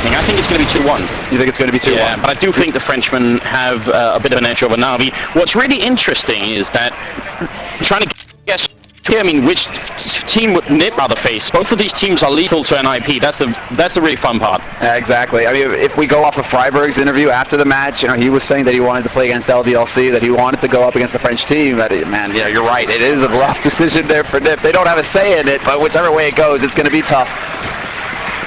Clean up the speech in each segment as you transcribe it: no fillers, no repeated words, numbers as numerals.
anything. I think it's going to be 2-1. You think it's going to be 2-1? Yeah, but I do think the Frenchmen have a bit of an edge over Na'Vi. What's really interesting is that trying to guess here, I mean, which team would Nip rather face? Both of these teams are lethal to NIP. That's the really fun part. Exactly. I mean, if we go off of Freiberg's interview after the match, you know, he was saying that he wanted to play against LDLC, that he wanted to go up against the French team. But man, yeah, you're right. It is a rough decision there for Nip. They don't have a say in it, but whichever way it goes, it's going to be tough.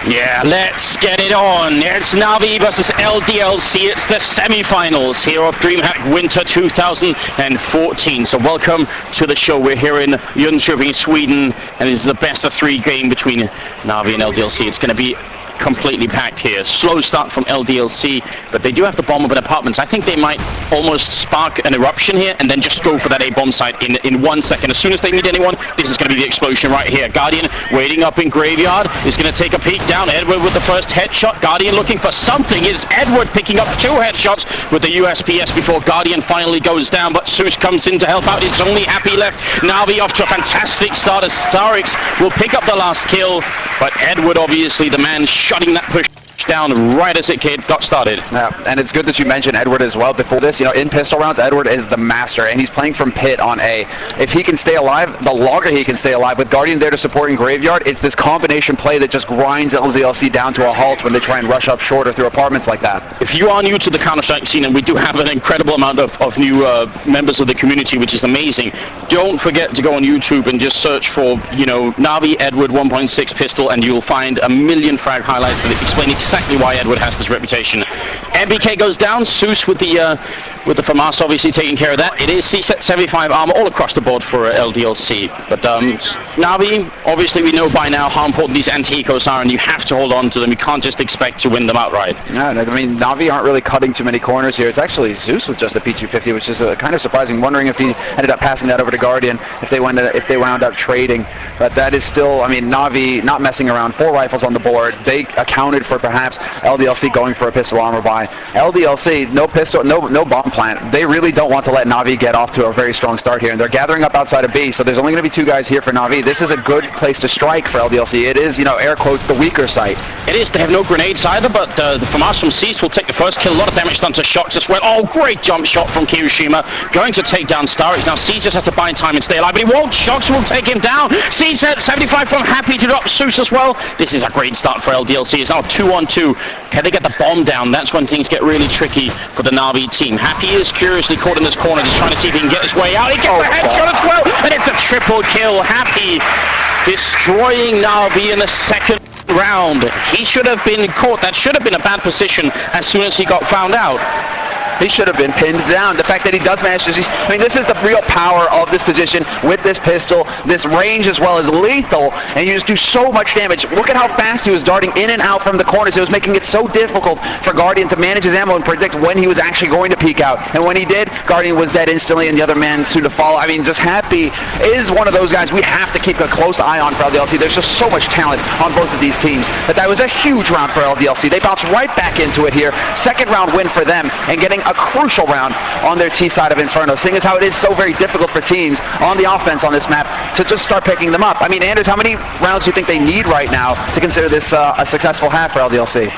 Yeah, let's get it on. It's Na'Vi versus LDLC. It's the semi-finals here of Dreamhack Winter 2014. So welcome to the show. We're here in Jönköping, Sweden, and this is a best-of-3 game between Na'Vi and LDLC. It's going to be completely packed here. Slow start from LDLC, but they do have the bomb up in apartments. I think they might almost spark an eruption here and then just go for that A-bomb site in 1 second. As soon as they meet anyone, this is going to be the explosion right here. Guardian waiting up in Graveyard is going to take a peek down. Edward with the first headshot. Guardian looking for something. It's Edward picking up 2 headshots with the USPS before Guardian finally goes down, but Zeus comes in to help out. It's only Happy left. Na'Vi off to a fantastic start as Starix will pick up the last kill, but Edward obviously the man shutting that push down right as it got started. Yeah, and it's good that you mentioned Edward as well. Before this, you know, in pistol rounds, Edward is the master, and he's playing from pit on A. If he can stay alive, the longer he can stay alive, with Guardian there to support in Graveyard, it's this combination play that just grinds LDLC down to a halt when they try and rush up shorter through apartments like that. If you are new to the Counter-Strike scene, and we do have an incredible amount of new members of the community, which is amazing, don't forget to go on YouTube and just search for, you know, Na'Vi Edward 1.6 pistol, and you'll find a million frag highlights that explain exactly why Edward has this reputation. MBK goes down. Zeus with the FAMAS obviously taking care of that. It is C-set 75 armor all across the board for LDLC. But Na'Vi, obviously we know by now how important these anti-ecos are, and you have to hold on to them. You can't just expect to win them outright. Yeah, I mean, Na'Vi aren't really cutting too many corners here. It's actually Zeus with just a P250, which is kind of surprising. Wondering if he ended up passing that over to Guardian, if they wound up trading. But that is still, I mean, Na'Vi not messing around. 4 rifles on the board. They accounted for perhaps LDLC going for a pistol armor buy. LDLC, no pistol, no bomb plant. They really don't want to let Na'Vi get off to a very strong start here, and they're gathering up outside of B, so there's only going to be 2 guys here for Na'Vi. This is a good place to strike for LDLC. It is, you know, air quotes, the weaker site. It is. They have no grenades either, but the FAMAS from Cease will take the first kill. A lot of damage done to Shocks as well. Oh, great jump shot from Kiyoshima. Going to take down Starix. Now Cease just has to buy time and stay alive, but he won't. Shocks will take him down. Cease at 75 from Happy to drop Zeus as well. This is a great start for LDLC. It's now 2-on-2. Can they get the bomb down? That's when things get really tricky for the Na'Vi team. Happy is curiously caught in this corner, just trying to see if he can get his way out. He gets a headshot as well, and it's a triple kill. Happy destroying Na'Vi in the second round. He should have been caught. That should have been a bad position as soon as he got found out. He should have been pinned down. The fact that he does manage to, I mean, this is the real power of this position with this pistol. This range as well is lethal, and you just do so much damage. Look at how fast he was darting in and out from the corners. It was making it so difficult for Guardian to manage his ammo and predict when he was actually going to peek out. And when he did, Guardian was dead instantly, and the other man soon to follow. I mean, just Happy is one of those guys we have to keep a close eye on for LDLC. There's just so much talent on both of these teams. But that was a huge round for LDLC. They bounced right back into it here. Second round win for them, and getting a crucial round on their T side of Inferno, seeing as how it is so very difficult for teams on the offense on this map to just start picking them up. I mean, Anders, how many rounds do you think they need right now to consider this a successful half for LDLC?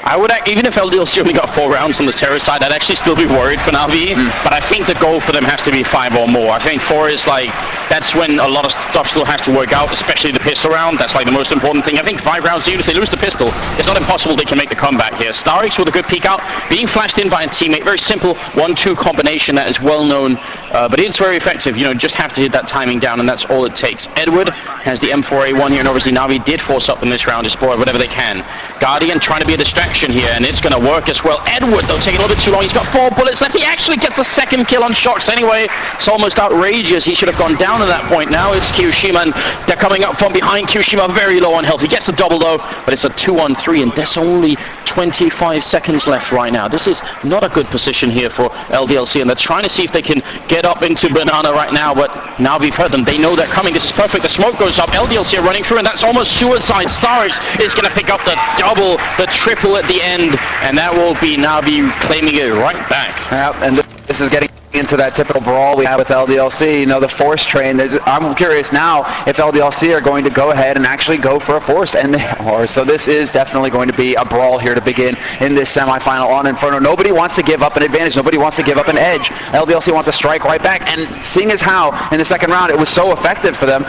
I would, even if LDLC only got 4 rounds on the terror side, I'd actually still be worried for Na'Vi, but I think the goal for them has to be 5 or more. I think 4 is like, that's when a lot of stuff still has to work out, especially the pistol round. That's like the most important thing. I think 5 rounds, even if they lose the pistol, it's not impossible they can make the comeback here. Starix with a good peek out, being flashed in by a teammate. Very simple 1-2 combination that is well known, but it's very effective. You know, just have to hit that timing down, and that's all it takes. Edward has the M4A1 here, and obviously Na'Vi did force up in this round to spoil whatever they can. Guardian trying to be a distraction here, and it's going to work as well. Edward, though, taking a little bit too long. He's got 4 bullets left. He actually gets the second kill on Shocks anyway. It's almost outrageous. He should have gone down at that point. Now it's Kiyoshima, and they're coming up from behind. Kiyoshima very low on health. He gets the double, though, but it's a 2-on-3, and there's only 25 seconds left right now. This is not a good position here for LDLC, and they're trying to see if they can get up into Banana right now, but now we've heard them. They know they're coming. This is perfect. The smoke goes up. LDLC are running through, and that's almost suicide. Starix is going to pick up the double, the triple at the end, and that will be Na'Vi claiming it right back. And this is getting into that typical brawl we have with LDLC, you know, the force train. I'm curious now if LDLC are going to go ahead and actually go for a force, and they are. So this is definitely going to be a brawl here to begin in this semifinal on Inferno. Nobody wants to give up an advantage. Nobody wants to give up an edge. LDLC wants to strike right back, and seeing as how in the second round it was so effective for them,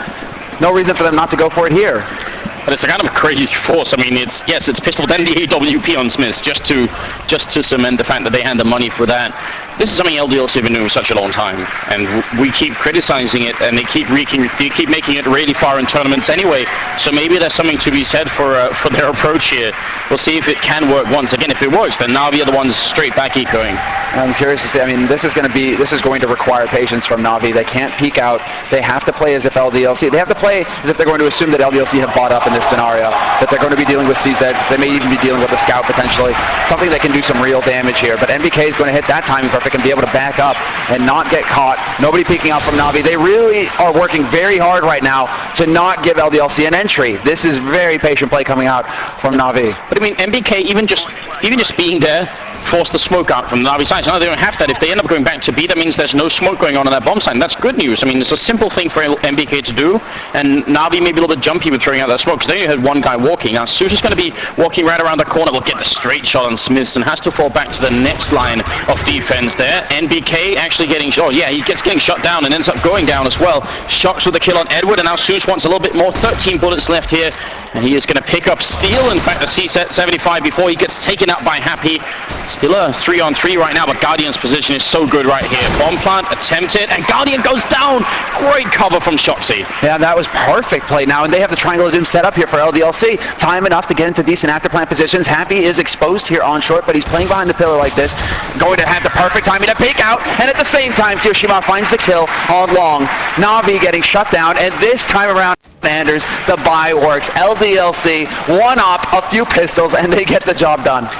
no reason for them not to go for it here. But it's a kind of crazy force. I mean, it's pistol then the AWP on Smiths just to cement the fact that they had the money for that. This is something LDLC have been doing for such a long time, and we keep criticizing it, and they keep making it really far in tournaments anyway. So maybe there's something to be said for their approach here. We'll see if it can work once again. If it works, then Na'Vi are the ones straight back ecoing. I'm curious to see. I mean, this is going to require patience from Na'Vi. They can't peek out. They have to play as if LDLC. They have to play as if they're going to assume that LDLC have bought up in this scenario. That they're going to be dealing with CZ. They may even be dealing with a scout potentially. Something that can do some real damage here. But MBK is going to hit that timing perfect and be able to back up and not get caught. Nobody peeking out from Na'Vi. They really are working very hard right now to not give LDLC an entry. This is very patient play coming out from Na'Vi. But I mean, MBK even just being there force the smoke out from the Na'Vi side. So now they don't have that. If they end up going back to B, that means there's no smoke going on that bomb side. And that's good news. I mean, it's a simple thing for MBK to do, and Na'Vi may be a little bit jumpy with throwing out that smoke, because they only had one guy walking. Now, Sush is going to be walking right around the corner, will get the straight shot on Smiths, and has to fall back to the next line of defense there. NBK actually getting, oh yeah, he gets getting shot down and ends up going down as well. Shocks with the kill on Edward, and now Sush wants a little bit more. 13 bullets left here, and he is going to pick up Steel. In fact, the C75 before he gets taken out by Happy. Still a 3-on-3 right now, but Guardian's position is so good right here. Bomb plant attempted, and Guardian goes down. Great cover from Shoxy. Yeah, that was perfect play now, and they have the Triangle of Doom set up here for LDLC. Time enough to get into decent after-plant positions. Happy is exposed here on short, but he's playing behind the pillar like this. Going to have the perfect timing to peek out, and at the same time, Kyoshima finds the kill on long. Na'Vi getting shut down, and this time around, Anders, the buy works. LDLC one up a few pistols, and they get the job done.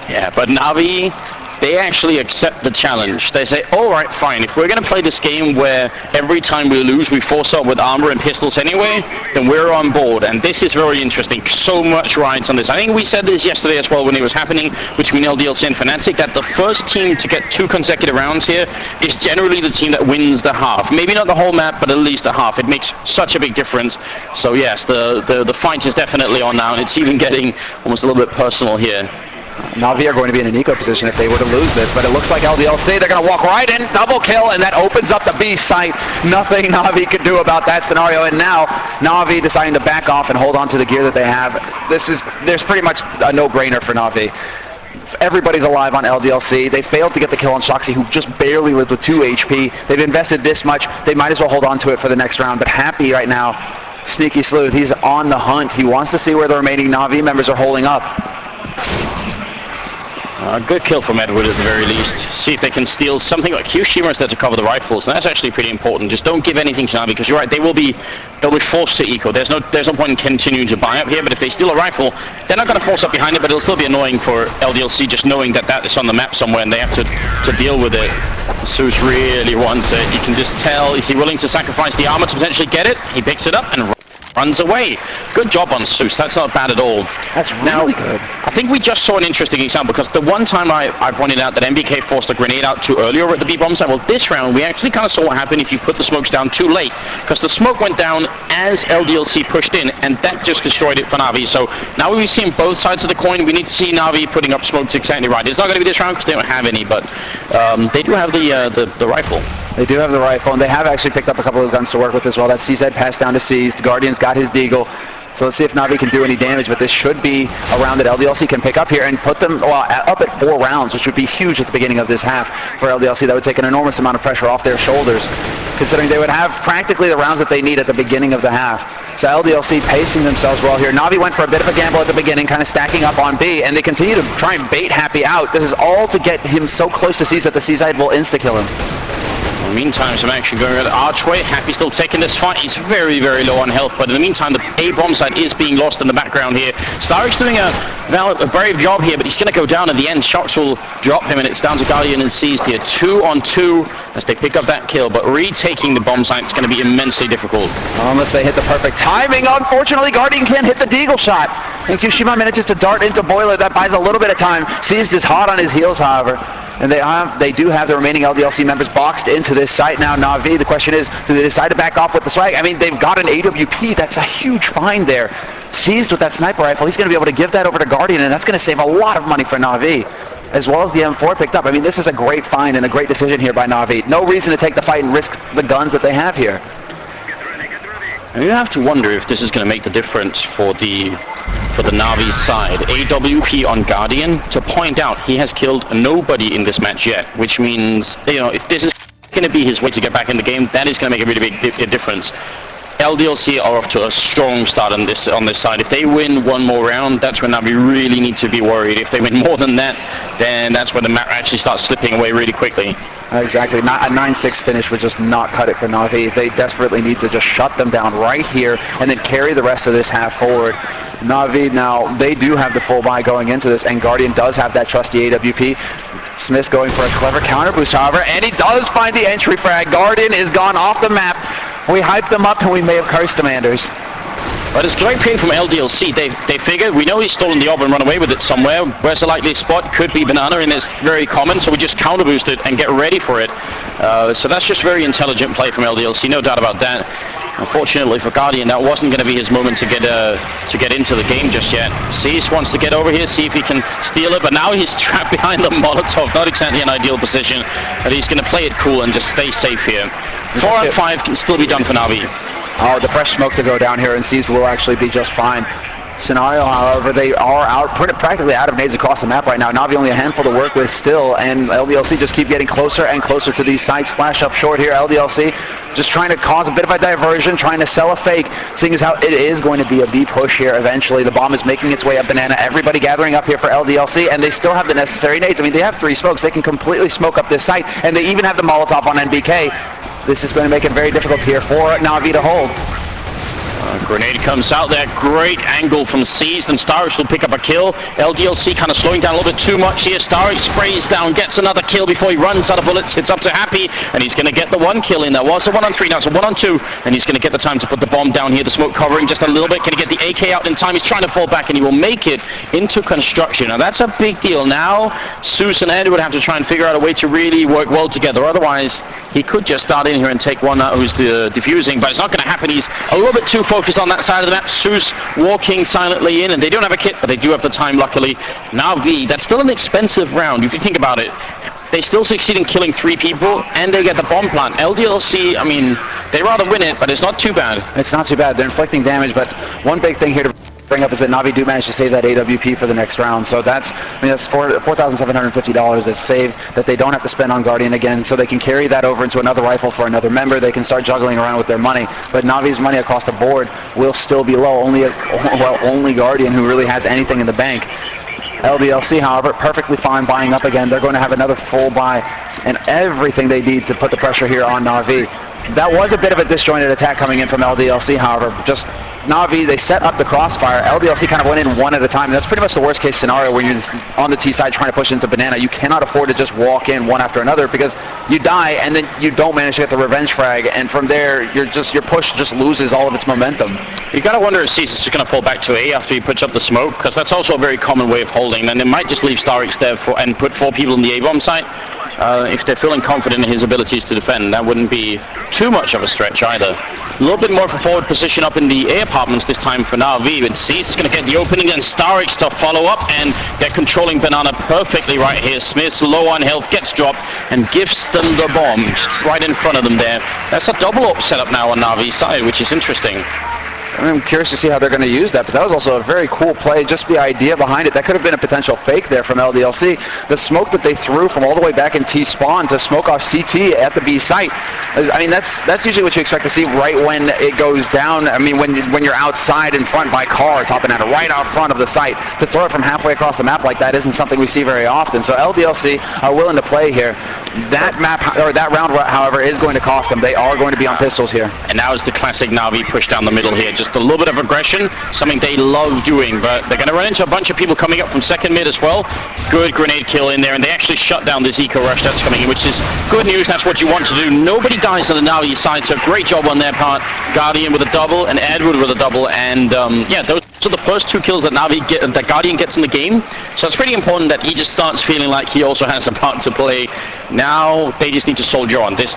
Yeah, but Na'Vi, they actually accept the challenge. They say, all right, fine, if we're going to play this game where every time we lose we force up with armor and pistols anyway, then we're on board. And this is very interesting. So much rides on this. I think we said this yesterday as well when it was happening between LDLC and Fnatic, that the first team to get 2 consecutive rounds here is generally the team that wins the half. Maybe not the whole map, but at least the half. It makes such a big difference. So yes, the fight is definitely on now, and it's even getting almost a little bit personal here. Na'Vi are going to be in an eco position if they were to lose this, but it looks like LDLC, they're going to walk right in, double kill, and that opens up the B site. Nothing Na'Vi could do about that scenario, and now Na'Vi deciding to back off and hold on to the gear that they have. There's pretty much a no-brainer for Na'Vi. Everybody's alive on LDLC. They failed to get the kill on Shoxy, who just barely lived with 2 HP. They've invested this much. They might as well hold on to it for the next round, but Happy right now, Sneaky Sleuth, he's on the hunt. He wants to see where the remaining Na'Vi members are holding up. Good kill from Edward at the very least. See if they can steal something. Like Kyoshima is there to cover the rifles, and that's actually pretty important. Just don't give anything to Na'Vi, because you're right, they'll be forced to eco. There's no point in continuing to buy up here, but if they steal a rifle, they're not going to force up behind it, but it'll still be annoying for LDLC just knowing that is on the map somewhere and they have to deal with it. Zeus really wants it. You can just tell, is he willing to sacrifice the armor to potentially get it? He picks it up and runs away. Good job on Zeus. That's not bad at all. That's really good. I think we just saw an interesting example, because the one time I pointed out that MBK forced a grenade out too early over at the B bomb site. Well, this round we actually kind of saw what happened if you put the smokes down too late, because the smoke went down as LDLC pushed in, and that just destroyed it for Na'Vi. So now we've seen both sides of the coin. We need to see Na'Vi putting up smokes exactly right. It's not going to be this round because they don't have any, but they do have the rifle. They do have the rifle, and they have actually picked up a couple of guns to work with as well. That CZ passed down to Seized. Guardian's got his Deagle. So let's see if Na'Vi can do any damage, but this should be a round that LDLC can pick up here and put them up at 4 rounds, which would be huge at the beginning of this half for LDLC. That would take an enormous amount of pressure off their shoulders, considering they would have practically the rounds that they need at the beginning of the half. So LDLC pacing themselves well here. Na'Vi went for a bit of a gamble at the beginning, kind of stacking up on B, and they continue to try and bait Happy out. This is all to get him so close to C's that the C-side will insta-kill him. In the meantime, some action going on the archway. Happy still taking this fight. He's very, very low on health, but in the meantime, the A bomb site is being lost in the background here. Starrick's doing a brave job here, but he's going to go down at the end. Shocks will drop him, and it's down to Guardian and Seized here. 2 on 2 as they pick up that kill, but retaking the bomb site is going to be immensely difficult. Unless they hit the perfect timing. Unfortunately, Guardian can't hit the Deagle shot, and Kyoshima manages to dart into Boiler. That buys a little bit of time. Seized is hot on his heels, however. And they do have the remaining LDLC members boxed into this site now. Na'Vi, the question is, do they decide to back off with the swag? I mean, they've got an AWP. That's a huge find there. Seized with that sniper rifle, he's going to be able to give that over to Guardian, and that's going to save a lot of money for Na'Vi, as well as the M4 picked up. I mean, this is a great find and a great decision here by Na'Vi. No reason to take the fight and risk the guns that they have here. And you have to wonder if this is going to make the difference for the Na'Vi side. AWP on Guardian, to point out, he has killed nobody in this match yet, which means, you know, if this is going to be his way to get back in the game, that is going to make a really big difference. LDLC are off to a strong start on this side. If they win one more round, that's when we really need to be worried. If they win more than that, then that's when the map actually starts slipping away really quickly. Exactly. A 9-6 finish would just not cut it for Na'Vi. They desperately need to just shut them down right here and then carry the rest of this half forward. Na'Vi now, they do have the full buy going into this, and Guardian does have that trusty AWP. Smith's going for a clever counter boost, however, and he does find the entry frag. Guardian is gone off the map. We hyped them up and we may have cursed Commanders. But it's great play from LDLC. They figured, we know he's stolen the orb and run away with it somewhere. Where's the likely spot? Could be Banana, and it's very common, so we just counter boost it and get ready for it. So that's just very intelligent play from LDLC, no doubt about that. Unfortunately for Guardian, that wasn't going to be his moment to get into the game just yet. Cease wants to get over here, see if he can steal it, but now he's trapped behind the Molotov. Not exactly an ideal position, but he's going to play it cool and just stay safe here. 4 out of 5 can still be done for Na'Vi. Oh, the fresh smoke to go down here, and Seized will actually be just fine. Scenario, however, they are practically out of nades across the map right now. Na'Vi only a handful to work with still, and LDLC just keep getting closer and closer to these sites. Flash up short here, LDLC just trying to cause a bit of a diversion, trying to sell a fake, seeing as how it is going to be a B push here eventually. The bomb is making its way up Banana. Everybody gathering up here for LDLC, and they still have the necessary nades. I mean, they have 3 smokes. They can completely smoke up this site, and they even have the Molotov on NBK. This is going to make it very difficult here for Na'Vi to hold. Grenade comes out there, great angle from Seized, and Starix will pick up a kill. LDLC kind of slowing down a little bit too much here. Starix sprays down, gets another kill before he runs out of bullets, hits up to Happy, and he's going to get the 1 kill in. There was a 1-on-3, now it's a 1-on-2, and he's going to get the time to put the bomb down here. The smoke covering just a little bit. Can he get the AK out in time? He's trying to fall back, and he will make it into construction. Now that's a big deal. Now Seuss and Ed would have to try and figure out a way to really work well together. Otherwise, he could just start in here and take one out who's defusing, but it's not going to happen. He's a little bit too focused on that side of the map. Seuss walking silently in, and they don't have a kit, but they do have the time, luckily. Na'Vi, that's still an expensive round, if you think about it. They still succeed in killing 3 people, and they get the bomb plant. LDLC, I mean, they rather win it, but it's not too bad. It's not too bad. They're inflicting damage, but one big thing here to bring up is that Na'Vi do manage to save that AWP for the next round. So that's $4,750 that's saved that they don't have to spend on Guardian again, so they can carry that over into another rifle for another member. They can start juggling around with their money, but Na'Vi's money across the board will still be low. Only Guardian who really has anything in the bank. LDLC, however, perfectly fine buying up again. They're going to have another full buy and everything they need to put the pressure here on Na'Vi. That was a bit of a disjointed attack coming in from LDLC, however. Just Na'Vi, they set up the crossfire. LDLC kind of went in one at a time. And that's pretty much the worst case scenario when you're on the T side trying to push into Banana. You cannot afford to just walk in one after another because you die and then you don't manage to get the revenge frag. And from there, your push just loses all of its momentum. You got to wonder if Cease is going to fall back to A after he puts up the smoke, because that's also a very common way of holding. And they might just leave Starix there and put 4 people in the A-bomb site. If they're feeling confident in his abilities to defend, that wouldn't be too much of a stretch either. A little bit more of a forward position up in the A apartments this time for Na'Vi, and Cease is going to get the opening, and Starix to follow up, and they're controlling Banana perfectly right here. Smith's low on health, gets dropped, and gifts them the bomb right in front of them there. That's a double up setup now on Na'Vi's side, which is interesting. I'm curious to see how they're going to use that, but that was also a very cool play, just the idea behind it. That could have been a potential fake there from LDLC. The smoke that they threw from all the way back in T-spawn to smoke off CT at the B site. I mean, that's usually what you expect to see right when it goes down. I mean, when you're outside in front by car, topping out right out front of the site. To throw it from halfway across the map like that isn't something we see very often. So LDLC are willing to play here. That map, or that round, however, is going to cost them. They are going to be on pistols here. And now is the classic Na'Vi push down the middle here. Just a little bit of aggression, something they love doing, but they're going to run into a bunch of people coming up from second mid as well. Good grenade kill in there, and they actually shut down this eco rush that's coming in, which is good news. That's what you want to do. Nobody dies on the Na'Vi side, so great job on their part. Guardian with a double, and Edward with a double, and yeah, those the first 2 kills that that Guardian gets in the game. So it's pretty important that he just starts feeling like he also has a part to play. Now they just need to soldier on. This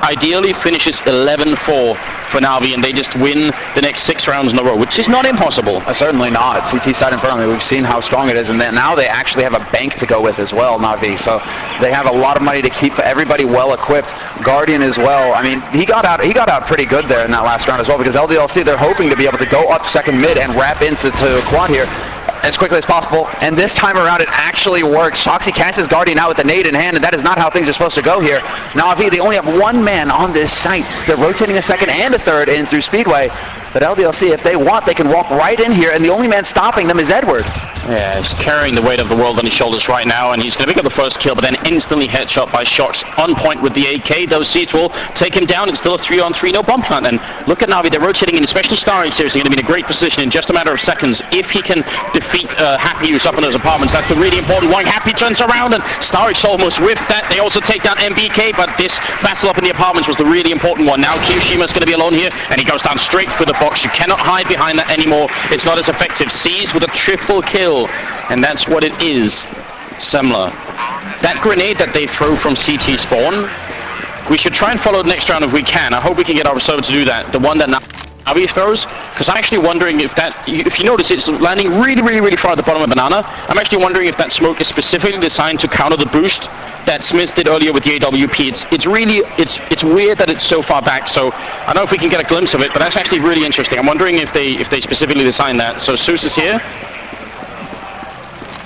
ideally finishes 11-4 for Na'Vi, and they just win the next 6 rounds in a row, which is not impossible. Certainly not. CT side in front of me, we've seen how strong it is, and then now they actually have a bank to go with as well, Na'Vi. So they have a lot of money to keep everybody well equipped. Guardian as well. I mean, he got out pretty good there in that last round as well, because LDLC, they're hoping to be able to go up second mid and wrap into quad here as quickly as possible, and this time around it actually works. Shoxy catches Guardian out with the nade in hand, and that is not how things are supposed to go here. Na'Vi, they only have 1 man on this site. They're rotating a second and a third in through Speedway, but LDLC, if they want, they can walk right in here, and the only man stopping them is Edward. Yeah, he's carrying the weight of the world on his shoulders right now, and he's going to pick up the first kill, but then instantly headshot by Shox on point with the AK. Those seats will take him down. It's still a 3-on-3, no bump hunt. And look at Na'Vi, they're rotating in, especially Starix here is going to be in a great position in just a matter of seconds. If he can defeat Happy, who's up in those apartments, that's the really important one. Happy turns around, and Starix almost whiffed that. They also take down MBK, but this battle up in the apartments was the really important one. Now Kiyoshima's going to be alone here, and he goes down straight for the box. You cannot hide behind that anymore. It's not as effective. Seized with a triple kill. And that's what it is. Semler. That grenade that they throw from CT spawn, we should try and follow the next round if we can. I hope we can get our server to do that. The one that Na'Vi throws, because I'm actually wondering if you notice it's landing really far at the bottom of Banana. I'm actually wondering if that smoke is specifically designed to counter the boost that Smith did earlier with the AWP. It's weird that it's so far back, so I don't know if we can get a glimpse of it, but that's actually really interesting. I'm wondering if they specifically designed that. So Seuss is here.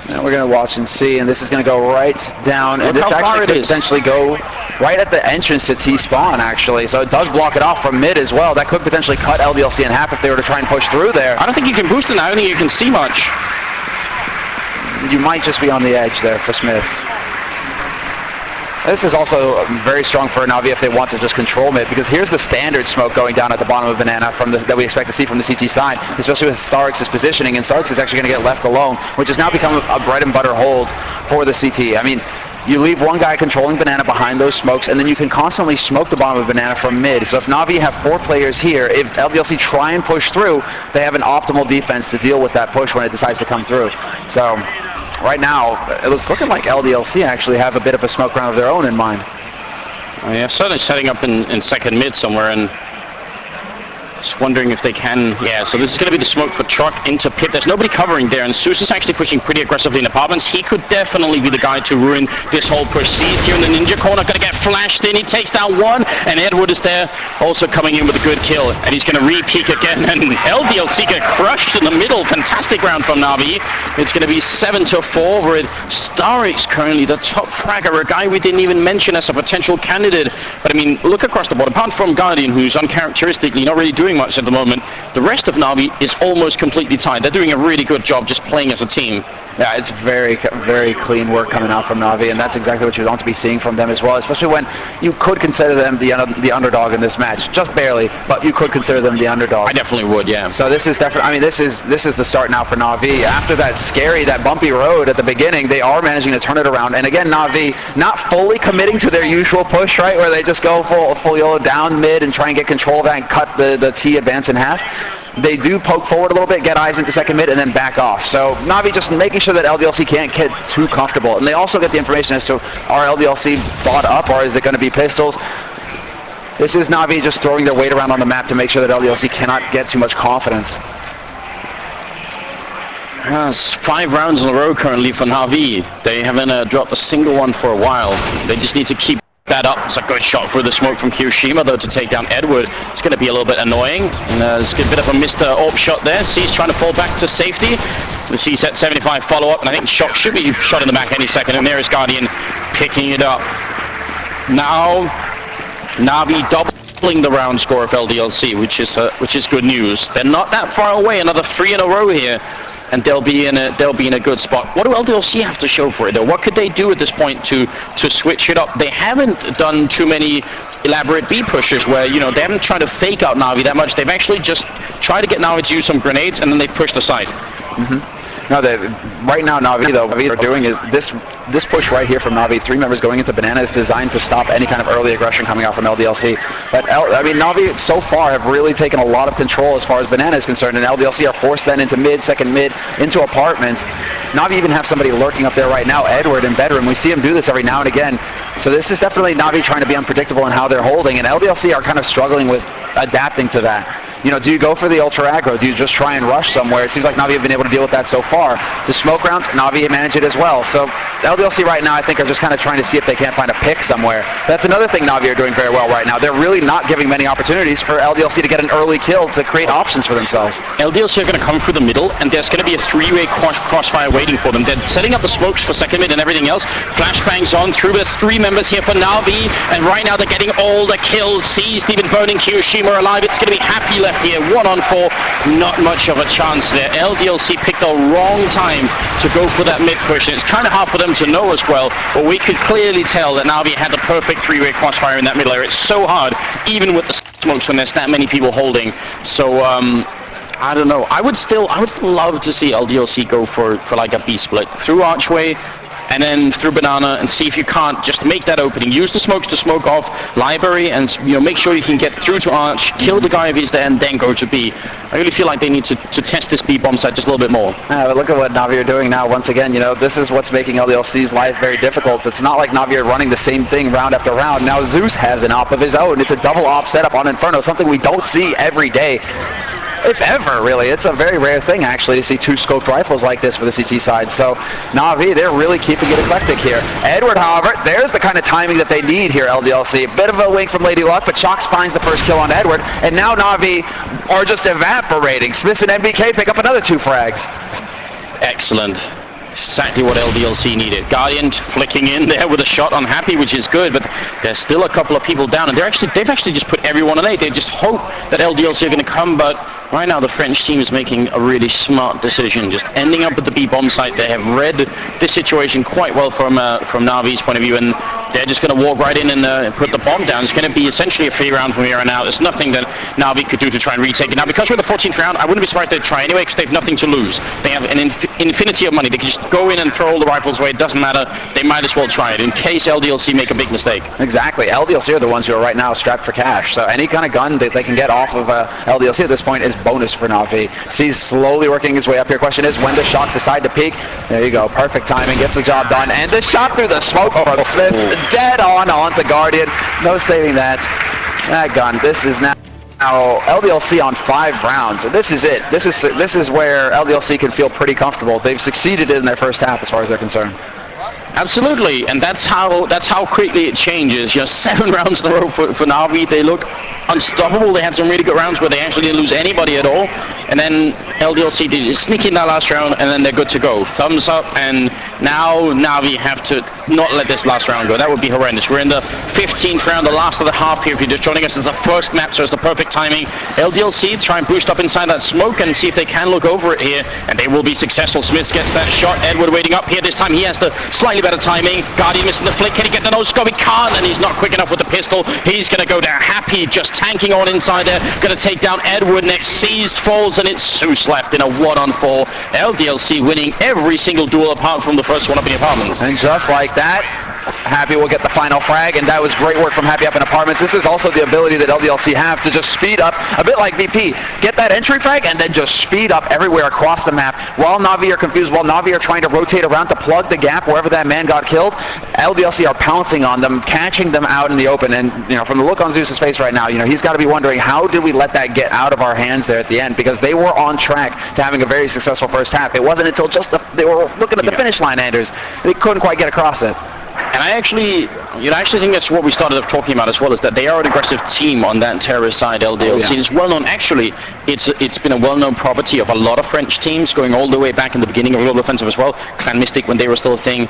And we're going to watch and see, and this is going to go right down, and this actually could potentially go right at the entrance to T-spawn, actually. So it does block it off from mid as well. That could potentially cut LDLC in half if they were to try and push through there. I don't think you can boost it now. I don't think you can see much. You might just be on the edge there for Smith. This is also very strong for Na'Vi if they want to just control mid, because here's the standard smoke going down at the bottom of Banana that we expect to see from the CT side, especially with Starix's positioning, and Starix is actually going to get left alone, which has now become a bread and butter hold for the CT. I mean, you leave one guy controlling Banana behind those smokes, and then you can constantly smoke the bottom of Banana from mid. So if Na'Vi have 4 players here, if LDLC try and push through, they have an optimal defense to deal with that push when it decides to come through. So right now, it's looking like LDLC actually have a bit of a smoke round of their own in mind. Yeah, certainly setting up in second mid somewhere, and just wondering if they can. Yeah, so this is going to be the smoke for Truck into pit. There's nobody covering there, and Seuss is actually pushing pretty aggressively in apartments. He could definitely be the guy to ruin this whole push. Seized here in the ninja corner, going to get flashed in. He takes down one, and Edward is there, also coming in with a good kill, and he's going to re-peek again, and LDLC get crushed in the middle. Fantastic round from Na'Vi. It's going to be 7-4 with Starix currently the top fragger, a guy we didn't even mention as a potential candidate. But I mean, look across the board. Apart from Guardian, who's uncharacteristically not really doing much at the moment, the rest of Na'Vi is almost completely tied. They're doing a really good job just playing as a team. Yeah, it's very clean work coming out from Na'Vi, and that's exactly what you want to be seeing from them as well, especially when you could consider them the underdog in this match. Just barely, but you could consider them the underdog. I definitely would, yeah. So this is definitely, I mean, this is the start now for Na'Vi. After that bumpy road at the beginning, they are managing to turn it around. And again, Na'Vi not fully committing to their usual push, right, where they just go full YOLO down mid and try and get control of that and cut the T advance in half. They do poke forward a little bit, get eyes into second mid, and then back off. So Na'Vi just making sure that LDLC can't get too comfortable. And they also get the information as to, are LDLC bought up, or is it going to be pistols? This is Na'Vi just throwing their weight around on the map to make sure that LDLC cannot get too much confidence. It's 5 rounds in a row currently for Na'Vi. They haven't dropped a single one for a while. They just need to keep that up. It's a good shot for the smoke from Kiyoshima, though, to take down Edward. It's going to be a little bit annoying. And there's a bit of a missed AWP shot there. C's trying to fall back to safety. The C set 75 follow-up, and I think Shock should be shot in the back any second. And there is Guardian picking it up. Now, Na'Vi doubling the round score of LDLC, which is good news. They're not that far away. Another 3 in a row here, and they'll be in a good spot. What do LDLC have to show for it, though? What could they do at this point to switch it up? They haven't done too many elaborate B pushes where, you know, they haven't tried to fake out Na'Vi that much. They've actually just tried to get Na'Vi to use some grenades, and then they pushed aside. No, right now Na'Vi, though, what they're doing is this push right here from Na'Vi, 3 members going into Banana, is designed to stop any kind of early aggression coming out from LDLC. But Na'Vi so far have really taken a lot of control as far as Banana is concerned, and LDLC are forced then into mid, second mid, into apartments. Na'Vi even have somebody lurking up there right now, Edward in bedroom. We see him do this every now and again. So this is definitely Na'Vi trying to be unpredictable in how they're holding, and LDLC are kind of struggling with adapting to that. You know, do you go for the ultra aggro? Do you just try and rush somewhere? It seems like Na'Vi have been able to deal with that so far. The smoke rounds, Na'Vi manage it as well. So LDLC right now, I think, are just kind of trying to see if they can't find a pick somewhere. That's another thing Na'Vi are doing very well right now. They're really not giving many opportunities for LDLC to get an early kill to create options for themselves. LDLC are going to come through the middle, and there's going to be a 3-way crossfire waiting for them. They're setting up the smokes for second mid and everything else. Flashbangs on through. There's 3 members here for Na'Vi, and right now they're getting all the kills. Seized, even burning Kiyoshima alive. It's going to be Happy left here, 1-on-4. Not much of a chance there. LDLC picked the wrong time to go for that mid push, and it's kind of hard for them to know as well, but we could clearly tell that Na'Vi had the perfect 3-way crossfire in that middle area. It's so hard, even with the smokes, when there's that many people holding. So, I don't know. I would still love to see LDLC go for like a B split through Archway, and then through Banana, and see if you can't just make that opening. Use the smokes to smoke off Library, and make sure you can get through to Arch, kill the guy if he's there, and then go to B. I really feel like they need to test this B bomb site just a little bit more. But look at what Na'Vi are doing now. Once again, this is what's making LDLC's life very difficult. It's not like Na'Vi are running the same thing round after round. Now Zeus has an op of his own. It's a double op setup on Inferno, something we don't see every day. If ever, really. It's a very rare thing, actually, to see 2 scoped rifles like this for the CT side. So, Na'Vi, they're really keeping it eclectic here. Edward, however, there's the kind of timing that they need here, LDLC. A bit of a wink from Lady Luck, but Shox finds the first kill on Edward, and now Na'Vi are just evaporating. Smith and MBK pick up another 2 frags. Excellent. Exactly what LDLC needed. Guardian flicking in there with a shot on Happy, which is good, but there's still a couple of people down, and they've actually just put everyone on 8. They just hope that LDLC are going to come, but right now the French team is making a really smart decision, just ending up at the B bomb site. They have read this situation quite well from Na'Vi's point of view, and they're just going to walk right in and put the bomb down. It's going to be essentially a free round from here on out. There's nothing that Na'Vi could do to try and retake it. Now, because we're the 14th round, I wouldn't be surprised they'd try anyway, because they have nothing to lose. They have an infinity of money. They can just go in and throw all the rifles away. It doesn't matter. They might as well try it in case LDLC make a big mistake. Exactly. LDLC are the ones who are right now strapped for cash. So any kind of gun that they can get off of LDLC at this point is bonus for Na'Vi. He's slowly working his way up here. Question is, when does Shox decide to peek? There you go. Perfect timing. Gets the job done. And the shot through the smoke over Smith. Dead on the Guardian. No saving that. That gun. This is now LDLC on 5 rounds. And this is it. This is where LDLC can feel pretty comfortable. They've succeeded in their first half as far as they're concerned. Absolutely, and that's how quickly it changes. 7 rounds in a row for Na'Vi. They look unstoppable. They had some really good rounds where they actually didn't lose anybody at all, and then LDLC did sneak in that last round, and then they're good to go. Thumbs up, and now Na'Vi have to not let this last round go. That would be horrendous. We're in the 15th round, the last of the half here. If you're just joining us, it's the first map, so it's the perfect timing. LDLC try and boost up inside that smoke and see if they can look over it here, and they will be successful. Smith gets that shot. Edward waiting up here. This time he has the slightly better timing. Guardian missing the flick. Can he get the no-scope? He can't, and he's not quick enough with the pistol. He's going to go down. Happy just tanking on inside there. Going to take down Edward next. Seized, falls, and it's Zeus left in a 1-on-4. LDLC winning every single duel apart from the first one up in the apartments. And just like that, Happy will get the final frag, and that was great work from Happy up in apartments. This is also the ability that LDLC have to just speed up, a bit like VP. Get that entry frag, and then just speed up everywhere across the map. While Na'Vi are confused, while Na'Vi are trying to rotate around to plug the gap wherever that man got killed, LDLC are pouncing on them, catching them out in the open. And, from the look on Zeus's face right now, he's got to be wondering, how did we let that get out of our hands there at the end? Because they were on track to having a very successful first half. It wasn't until just they were looking at the finish line, Anders. They couldn't quite get across it. And I actually think that's what we started off talking about as well, is that they are an aggressive team on that terrorist side, LDLC. Oh, yeah. It's well known, actually, it's been a well-known property of a lot of French teams, going all the way back in the beginning of Global Offensive as well. Clan Mystic, when they were still a thing,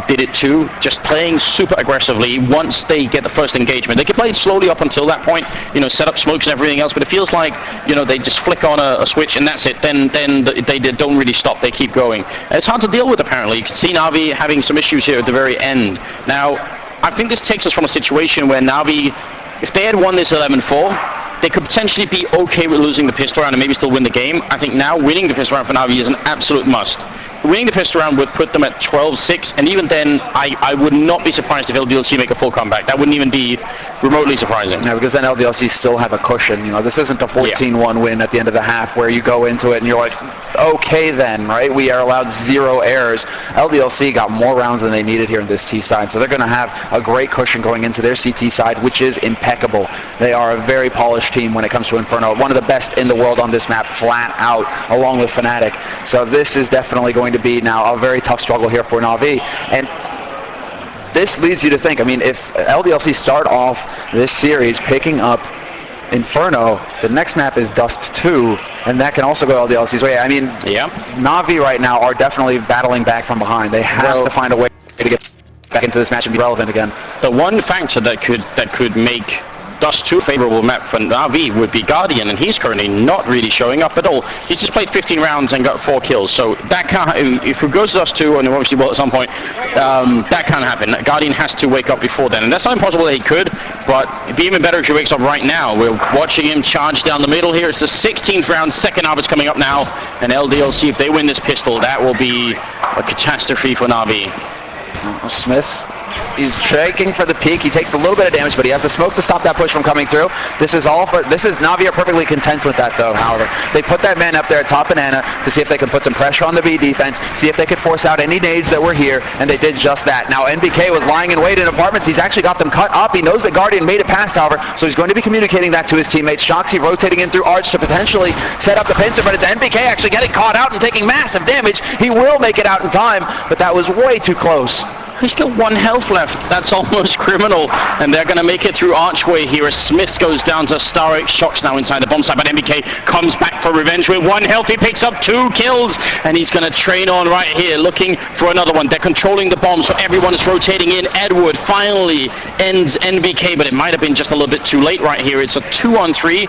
did it too, just playing super aggressively once they get the first engagement. They can play it slowly up until that point, set up smokes and everything else, but it feels like, they just flick on a switch and that's it. Then they don't really stop, they keep going. And it's hard to deal with, apparently. You can see Na'Vi having some issues here at the very end. Now, I think this takes us from a situation where Na'Vi, if they had won this 11-4, they could potentially be okay with losing the pistol round and maybe still win the game. I think now winning the pistol round for Na'Vi is an absolute must. Winning the pistol round would put them at 12-6, and even then, I would not be surprised if LDLC make a full comeback. That wouldn't even be remotely surprising. Yeah, because then LDLC still have a cushion. You know, this isn't a 14-1 win at the end of the half where you go into it and you're like, okay then, right? We are allowed 0 errors. LDLC got more rounds than they needed here in this T side, so they're going to have a great cushion going into their CT side, which is impeccable. They are a very polished team when it comes to Inferno. One of the best in the world on this map, flat out, along with Fnatic. So this is definitely going to be now a very tough struggle here for Na'Vi. And this leads you to think, I mean, if LDLC start off this series picking up Inferno, the next map is Dust 2, and that can also go LDLC's way. I mean, Na'Vi right now are definitely battling back from behind. They have to find a way to get back into this match and be relevant again. The one factor that could make Dust 2 favorable map for Na'Vi would be Guardian, and he's currently not really showing up at all. He's just played 15 rounds and got 4 kills, so that can't, if it goes to Dust 2, and it obviously will at some point, that can't happen. Guardian has to wake up before then, and that's not impossible that he could, but it'd be even better if he wakes up right now. We're watching him charge down the middle here. It's the 16th round, second harvest coming up now, and LDLC, if they win this pistol, that will be a catastrophe for Na'Vi. Smith, he's shaking for the peak. He takes a little bit of damage, but he has the smoke to stop that push from coming through. This is Na'Vi are perfectly content with that though, however. They put that man up there at top banana to see if they can put some pressure on the B defense, see if they could force out any nades that were here, and they did just that. Now NBK was lying in wait in apartments. He's actually got them cut up. He knows that Guardian made it past, however, so he's going to be communicating that to his teammates. Shoxy rotating in through Arch to potentially set up the pincer, but it's NBK actually getting caught out and taking massive damage. He will make it out in time, but that was way too close. He's got 1 health left. That's almost criminal. And they're going to make it through Archway here as Smith goes down to Star X. Shocks now inside the bomb site, but MBK comes back for revenge with 1 health. He picks up 2 kills, and he's going to train on right here, looking for another one. They're controlling the bomb, so everyone is rotating in. Edward finally ends NBK, but it might have been just a little bit too late right here. It's a 2-on-3.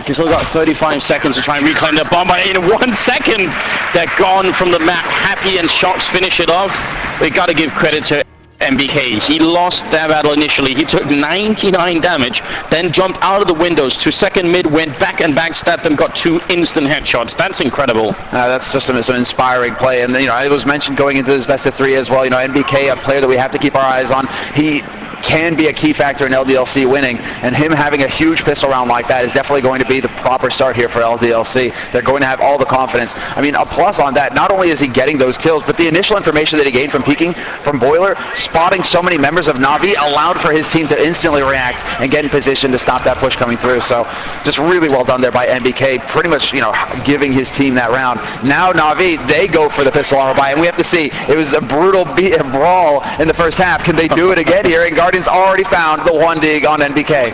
He's still got 35 seconds to try and reclaim the bomb, but in 1 second, they're gone from the map. Happy and Shocks finish it off. We got to give credit to MBK. He lost that battle initially. He took 99 damage, then jumped out of the windows to second mid, went back and backstabbed them, got 2 instant headshots. That's incredible. That's just some inspiring play. And, you know, it was mentioned going into this best of 3 as well. You know, MBK, a player that we have to keep our eyes on. He can be a key factor in LDLC winning, and him having a huge pistol round like that is definitely going to be the proper start here for LDLC. They're going to have all the confidence. I mean, a plus on that, not only is he getting those kills, but the initial information that he gained from peeking from Boiler, spotting so many members of Na'Vi, allowed for his team to instantly react and get in position to stop that push coming through. So just really well done there by NBK, pretty much, you know, giving his team that round. Now Na'Vi, they go for the pistol armor buy, and we have to see, it was a brutal brawl in the first half. Can they do it again here? And Guardian's already found the 1 dig on NBK.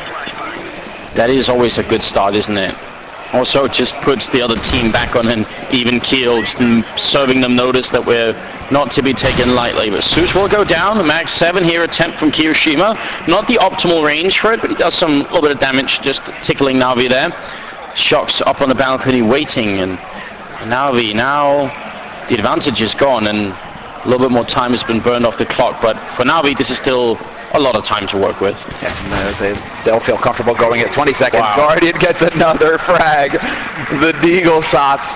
That is always a good start, isn't it? Also just puts the other team back on an even keel, serving them notice that we're not to be taken lightly. But Zeus will go down, max 7 here, attempt from Kiyoshima. Not the optimal range for it, but he does some little bit of damage, just tickling Na'Vi there. Shocks up on the balcony waiting, and Na'Vi now the advantage is gone, and a little bit more time has been burned off the clock, but for Na'Vi this is still a lot of time to work with. Yeah, they'll feel comfortable going at 20 seconds. Wow. Guardian gets another frag. The Deagle Sots.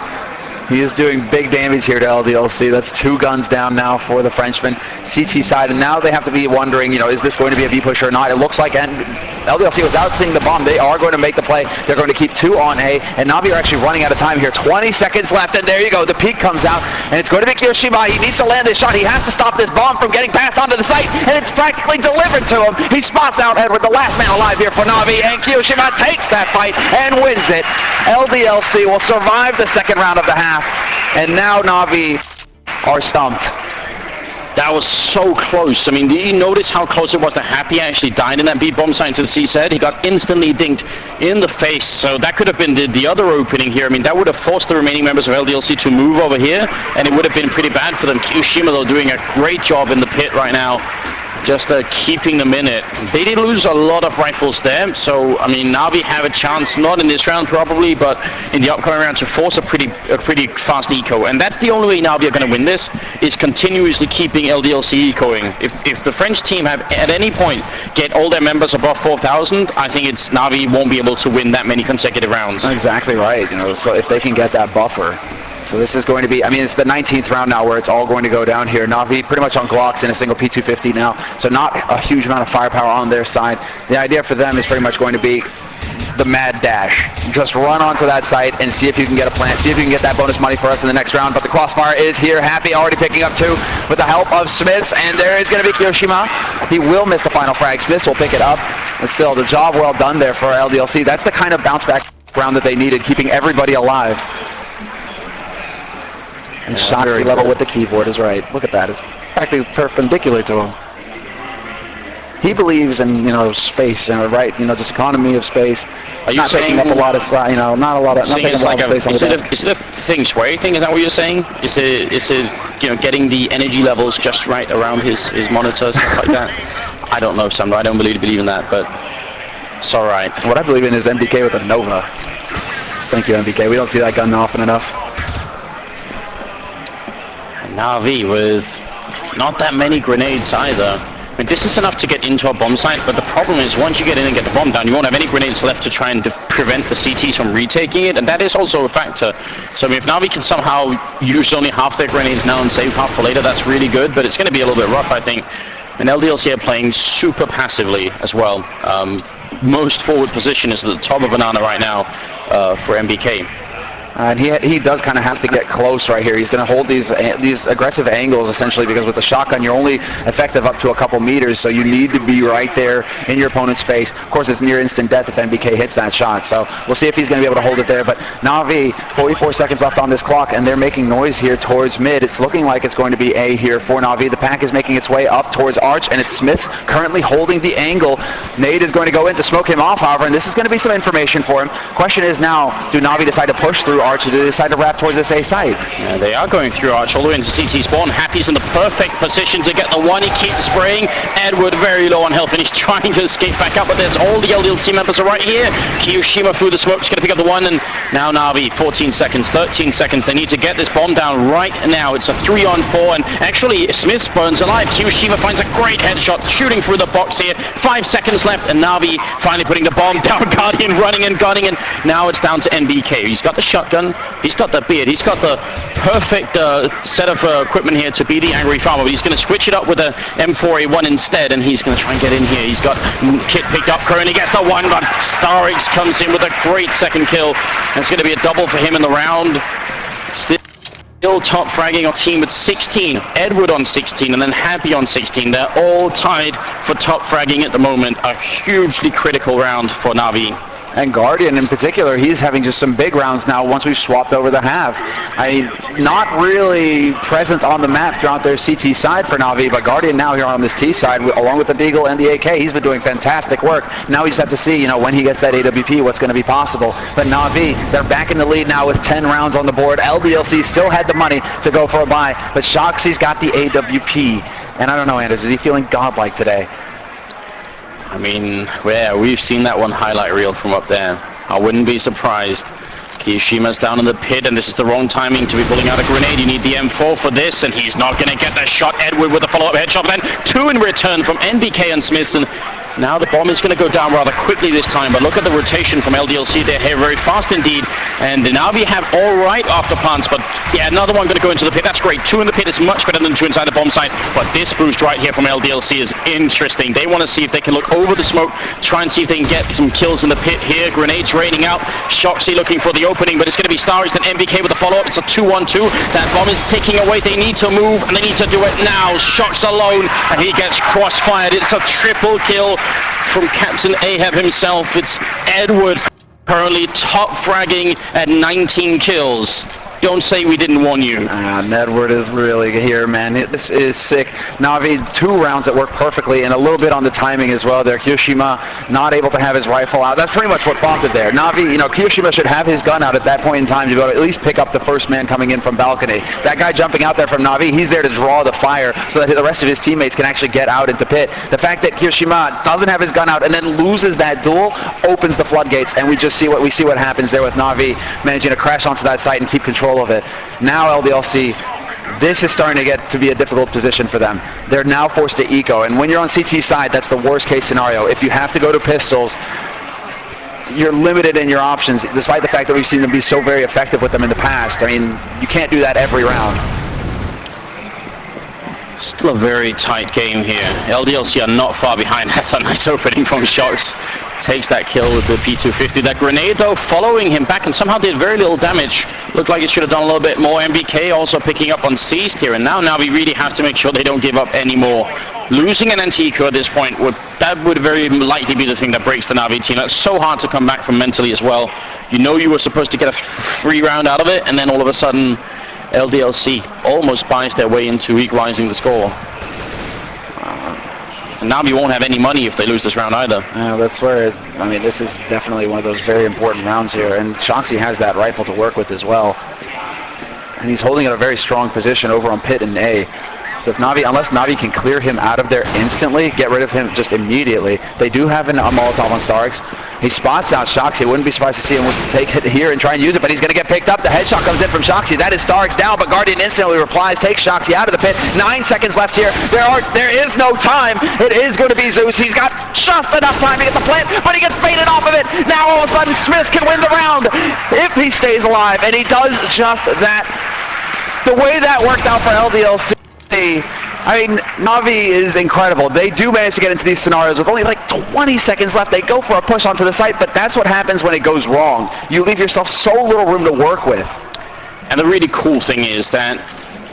He is doing big damage here to LDLC. That's 2 guns down now for the Frenchman. CT side, and now they have to be wondering, you know, is this going to be a B push or not? It looks like LDLC, without seeing the bomb, they are going to make the play. They're going to keep 2 on A, and Na'Vi are actually running out of time here. 20 seconds left, and there you go. The peak comes out, and it's going to be Kiyoshima. He needs to land this shot. He has to stop this bomb from getting passed onto the site, and it's practically delivered to him. He spots out Edward, the last man alive here for Na'Vi, and Kiyoshima takes that fight and wins it. LDLC will survive the second round of the half, and now Na'Vi are stumped. That was so close. I mean, did you notice how close it was to Happy actually died in that B bomb site into the C set? He got instantly dinked in the face, so that could have been the other opening here. I mean, that would have forced the remaining members of LDLC to move over here, and it would have been pretty bad for them. Kiyoshima, though, doing a great job in the pit right now. just keeping them in it. They did lose a lot of rifles there, so I mean Na'Vi have a chance, not in this round probably, but in the upcoming round to force a pretty fast eco. And that's the only way Na'Vi are going to win this, is continuously keeping LDLC ecoing. If the French team have at any point get all their members above 4,000, I think it's Na'Vi won't be able to win that many consecutive rounds. Exactly right. You know, so if they can get that buffer. So this is going to be, I mean, it's the 19th round now where it's all going to go down here. Na'Vi pretty much on Glocks in a single P250 now, so not a huge amount of firepower on their side. The idea for them is pretty much going to be the mad dash. Just run onto that site and see if you can get a plant, see if you can get that bonus money for us in the next round. But the crossfire is here. Happy already picking up 2 with the help of Smith, and there is going to be Kiyoshima. He will miss the final frag. Smith will pick it up, but still, the job well done there for LDLC. That's the kind of bounce back round that they needed, keeping everybody alive. And Shoxy level with the keyboard is right. Look at that. It's practically perpendicular to him. He believes in, you know, space, right? You know, just economy of space. Are you not saying, taking up a lot of, you know, not a lot of, not taking up a lot of space on the desk. Is it a feng shui thing? Is that what you're saying? Is it you know, getting the energy levels just right around his monitor, stuff like that? I don't know, Sandro. I don't really believe in that, but it's all right. What I believe in is MBK with a Nova. Thank you, MBK. We don't see that gun often enough. Na'Vi with not that many grenades either. I mean, this is enough to get into a bomb site, but the problem is once you get in and get the bomb down, you won't have any grenades left to try and prevent the CTs from retaking it, and that is also a factor. So I mean, if Na'Vi can somehow use only half their grenades now and save half for later, that's really good, but it's going to be a little bit rough, I think. And LDLC are playing super passively as well. Most forward position is at the top of Banana right now for MBK. And he does kind of have to get close right here. He's going to hold these aggressive angles essentially, because with the shotgun you're only effective up to a couple meters, so you need to be right there in your opponent's face. Of course, it's near instant death if MBK hits that shot, so we'll see if he's going to be able to hold it there. But Na'Vi, 44 seconds left on this clock, and they're making noise here towards mid. It's looking like it's going to be A here for Na'Vi. The pack is making its way up towards Arch, and it's Smith currently holding the angle. Nate is going to go in to smoke him off, however, and this is going to be some information for him. Question is now, do Na'Vi decide to push through Arch, or do they decide to wrap towards this A site? Yeah, they are going through Arch all the way into CT spawn. Happy's in the perfect position to get the one. He keeps spraying. Edward very low on health, and he's trying to escape back up, but there's all the LDLC members are right here. Kiyoshima through the smoke is going to pick up the one, and now Na'Vi, 14 seconds, 13 seconds. They need to get this bomb down right now. It's a 3-on-4, and actually Smith burns alive. Kiyoshima finds a great headshot, shooting through the box here. 5 seconds left, and Na'Vi finally putting the bomb down. Guardian running and gunning, and now it's down to NBK. He's got the shotgun. He's got the beard. He's got the perfect set of equipment here to be the Angry Farmer. But he's going to switch it up with a M4A1 instead, and he's going to try and get in here. He's got Kit picked up. Currently gets the one, but Starix comes in with a great second kill. And it's going to be a double for him in the round. Still top fragging our team with 16. Edward on 16, and then Happy on 16. They're all tied for top fragging at the moment. A hugely critical round for Na'Vi. And Guardian in particular, he's having just some big rounds now once we've swapped over the half. I mean, not really present on the map throughout their CT side for Na'Vi, but Guardian now here on this T side, along with the Deagle and the AK, he's been doing fantastic work. Now we just have to see, you know, when he gets that AWP, what's going to be possible. But Na'Vi, they're back in the lead now with 10 rounds on the board. LDLC still had the money to go for a buy, but Shoxy's got the AWP. And I don't know, Anders, is he feeling godlike today? I mean, yeah, we've seen that one highlight reel from up there. I wouldn't be surprised. Kiyoshima's down in the pit, and this is the wrong timing to be pulling out a grenade. You need the M4 for this, and he's not going to get that shot. Edward with a follow-up headshot, then 2 in return from NBK and Smithson. Now the bomb is going to go down rather quickly this time, but look at the rotation from LDLC. They're here very fast indeed, and now we have all right after plants, but yeah, another one going to go into the pit. That's great. 2 in the pit is much better than 2 inside the bomb site, but this boost right here from LDLC is interesting. They want to see if they can look over the smoke, try and see if they can get some kills in the pit here. Grenades raining out. Shoxy looking for the opening, but it's going to be Starix, then MBK with the follow-up. It's a 2-1-2. That bomb is ticking away. They need to move, and they need to do it now. Shox alone, and he gets crossfired. It's a triple kill from Captain Ahab himself. It's Edward currently top fragging at 19 kills. don't say we didn't warn you. Nedward is really here, man. This is sick. Na'Vi, 2 rounds that work perfectly, and a little bit on the timing as well there. Kiyoshima not able to have his rifle out. That's pretty much what prompted there. Na'Vi, you know, Kiyoshima should have his gun out at that point in time to be able to at least pick up the first man coming in from balcony. That guy jumping out there from Na'Vi, he's there to draw the fire so that the rest of his teammates can actually get out into pit. The fact that Kiyoshima doesn't have his gun out and then loses that duel opens the floodgates, and we see what happens there with Na'Vi managing to crash onto that site and keep control of it. Now LDLC, this is starting to get to be a difficult position for them. They're now forced to eco, and when you're on CT side, that's the worst case scenario. If you have to go to pistols, you're limited in your options, despite the fact that we've seen them be so very effective with them in the past. I mean, you can't do that every round. Still a very tight game here. LDLC are not far behind. That's a nice opening from Shox. Takes that kill with the P250. That grenade, though, following him back and somehow did very little damage. Looked like it should have done a little bit more. MBK also picking up on Seized here, and now we really have to make sure they don't give up anymore. Losing an anti-eco at this point would very likely be the thing that breaks the Na'Vi team. That's so hard to come back from mentally as well. You know you were supposed to get a free round out of it, and then all of a sudden LDLC almost buys their way into equalizing the score. And Na'Vi won't have any money if they lose this round either. Yeah, that's where I mean, this is definitely one of those very important rounds here, and Shoxy has that rifle to work with as well. And he's holding it a very strong position over on pit and A. So if unless Na'Vi can clear him out of there instantly, get rid of him just immediately. They do have a Molotov on Starks. He spots out Shoxy. Wouldn't be surprised to see him take it here and try and use it, but he's going to get picked up. The headshot comes in from Shoxy. That is Starks down, but Guardian instantly replies, takes Shoxy out of the pit. 9 seconds left here. There is no time. It is going to be Zeus. He's got just enough time to get the plant, but he gets baited off of it. Now all of a sudden Smith can win the round if he stays alive, and he does just that. The way that worked out for LDLC, I mean, Na'Vi is incredible. They do manage to get into these scenarios with only like 20 seconds left. They go for a push onto the site, but that's what happens when it goes wrong. You leave yourself so little room to work with. And the really cool thing is that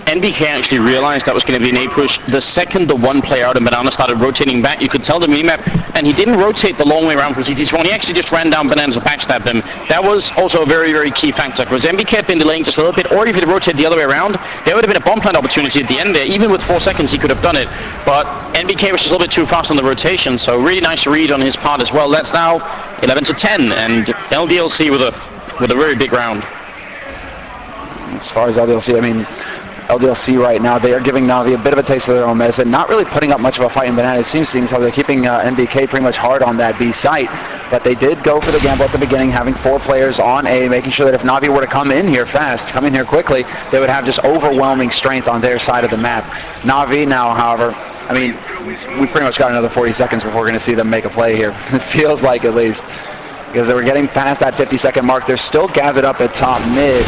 NBK actually realized that was going to be an A push. The second the one player out in Banana started rotating back, you could tell the minimap, and he didn't rotate the long way around from CT1. He actually just ran down Bananas and backstabbed him. That was also a very, very key factor, because NBK had been delaying just a little bit, or if he'd rotated the other way around, there would have been a bomb plant opportunity at the end there. Even with 4 seconds, he could have done it. But NBK was just a little bit too fast on the rotation, so really nice read on his part as well. That's now 11-10, and LDLC with a very big round. As far as LDLC, I mean, LDLC right now, they are giving Na'Vi a bit of a taste of their own medicine, not really putting up much of a fight in Banana. It seems how they're keeping NBK pretty much hard on that B site, but they did go for the gamble at the beginning, having 4 players on A, making sure that if Na'Vi were to come in here fast, come in here quickly, they would have just overwhelming strength on their side of the map. Na'Vi now, however, I mean, we pretty much got another 40 seconds before we're going to see them make a play here. It feels like, at least, because they were getting past that 50-second mark. They're still gathered up at top mid,